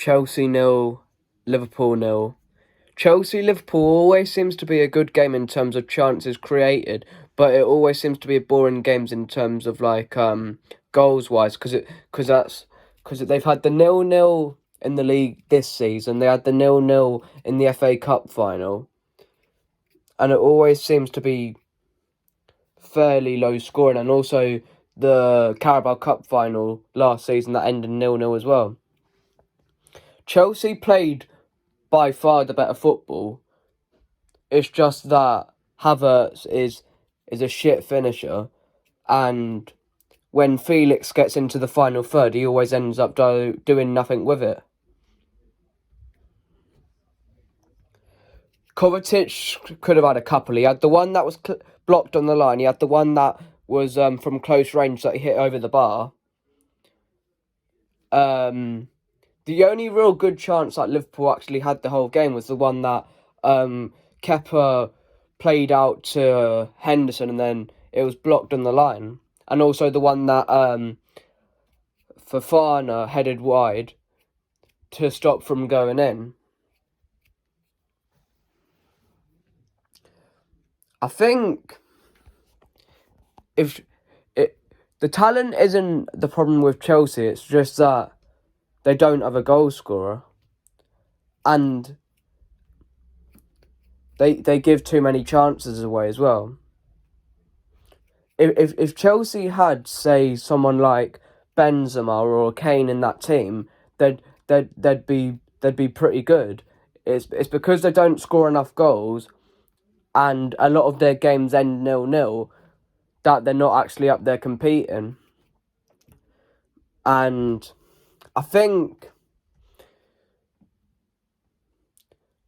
Chelsea nil, Liverpool nil. Chelsea-Liverpool always seems to be a good game in terms of chances created, but it always seems to be a boring games in terms of goals wise because they've had the 0-0 in the league this season. They had the 0-0 in the FA Cup final, and it always seems to be fairly low scoring. And also the Carabao Cup final last season that ended 0-0 as well. Chelsea played by far the better football. It's just that Havertz is a shit finisher, and when Felix gets into the final third, he always ends up doing nothing with it. Kovacic could have had a couple. He had the one that was blocked on the line. He had the one that was from close range that he hit over the bar. The only real good chance that Liverpool actually had the whole game was the one that Kepa played out to Henderson and then it was blocked on the line. And also the one that Fofana headed wide to stop from going in. I think the talent isn't the problem with Chelsea, it's just that they don't have a goal scorer. And they give too many chances away as well. If Chelsea had, say, someone like Benzema or Kane in that team, they'd be pretty good. It's because they don't score enough goals, and a lot of their games end 0-0, that they're not actually up there competing. And I think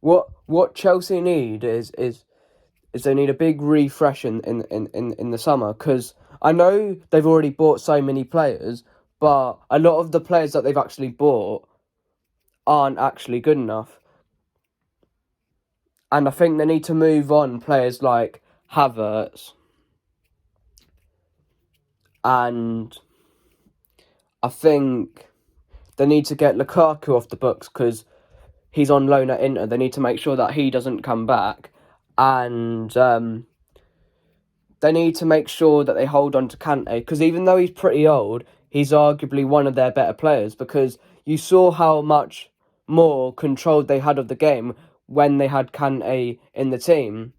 what Chelsea need is they need a big refresh in the summer, because I know they've already bought so many players, but a lot of the players that they've actually bought aren't actually good enough. And I think they need to move on players like Havertz. And I think they need to get Lukaku off the books because he's on loan at Inter. They need to make sure that he doesn't come back. And they need to make sure that they hold on to Kante, because even though he's pretty old, he's arguably one of their better players, because you saw how much more control they had of the game when they had Kante in the team.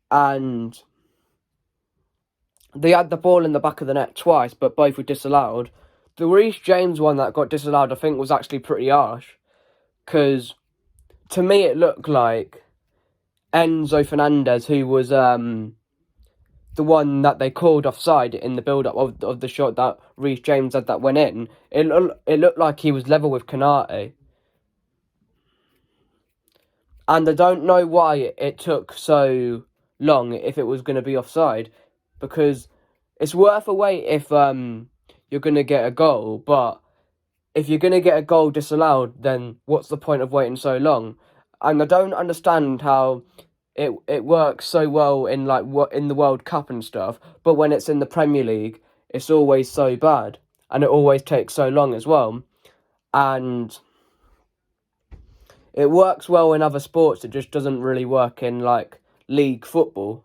And they had the ball in the back of the net twice, but both were disallowed. The Reece James one that got disallowed, I think, was actually pretty harsh, because to me it looked like Enzo Fernandez, who was the one that they called offside in the build-up of the shot that Reece James had that went in. It looked like he was level with Konate. And I don't know why it took so long if it was going to be offside, because it's worth a wait if you're going to get a goal, but if you're going to get a goal disallowed, then what's the point of waiting so long? And I don't understand how it works so well in in the World Cup and stuff, but when it's in the Premier League, it's always so bad, and it always takes so long as well. And it works well in other sports, it just doesn't really work in league football.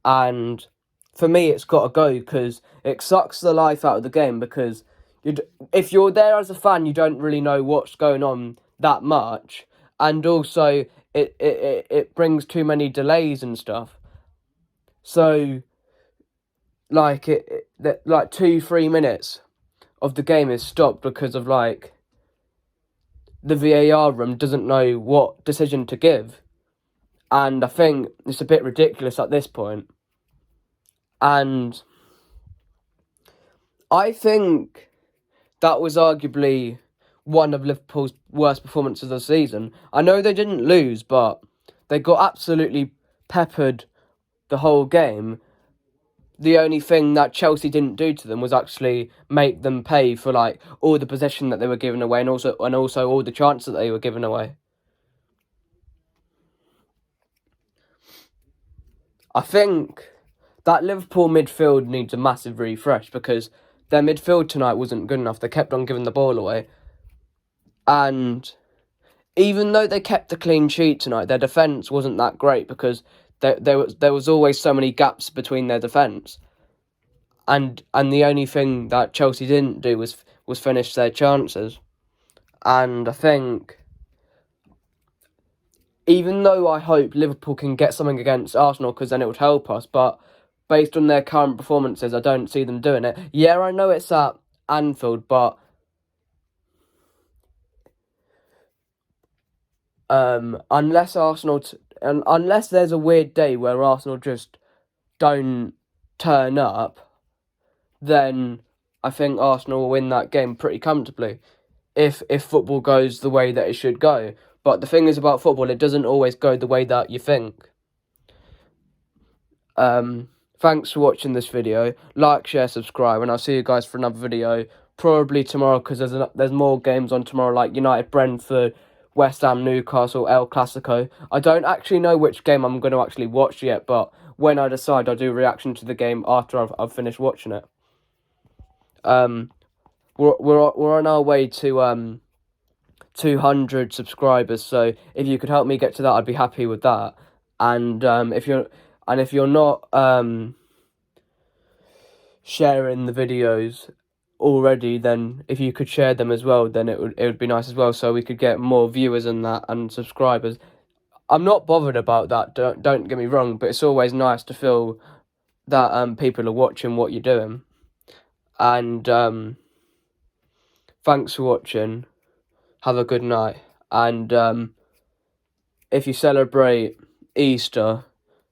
And for me, it's got to go, because it sucks the life out of the game, because if you're there as a fan, you don't really know what's going on that much. And also, it brings too many delays and stuff. So, 2-3 minutes of the game is stopped because of, the VAR room doesn't know what decision to give. And I think it's a bit ridiculous at this point. And I think that was arguably one of Liverpool's worst performances of the season. I know they didn't lose, but they got absolutely peppered the whole game. The only thing that Chelsea didn't do to them was actually make them pay for all the possession that they were giving away, and also all the chances that they were giving away. I think that Liverpool midfield needs a massive refresh, because their midfield tonight wasn't good enough. They kept on giving the ball away. And even though they kept the clean sheet tonight, their defence wasn't that great because there was always so many gaps between their defence. And the only thing that Chelsea didn't do was finish their chances. And I think, even though I hope Liverpool can get something against Arsenal, because then it would help us, but based on their current performances, I don't see them doing it. Yeah, I know it's at Anfield, but unless unless there's a weird day where Arsenal just don't turn up, then I think Arsenal will win that game pretty comfortably if football goes the way that it should go. But the thing is about football, it doesn't always go the way that you think. Thanks for watching this video. Like, share, subscribe, and I'll see you guys for another video probably tomorrow, because there's more games on tomorrow, like United, Brentford, West Ham, Newcastle, El Clasico. I don't actually know which game I'm going to actually watch yet, but when I decide, I'll do a reaction to the game after I've finished watching it. We're on our way to 200 subscribers, so if you could help me get to that, I'd be happy with that. And if you're not sharing the videos already, then if you could share them as well, then it would be nice as well, so we could get more viewers and that and subscribers. I'm not bothered about that, don't get me wrong, but it's always nice to feel that people are watching what you're doing. And thanks for watching. Have a good night. And if you celebrate Easter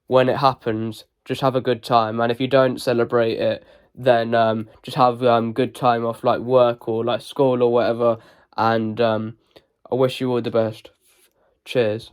when it happens, just have a good time. And if you don't celebrate it, then just have good time off, like work or like school or whatever. And I wish you all the best. Cheers.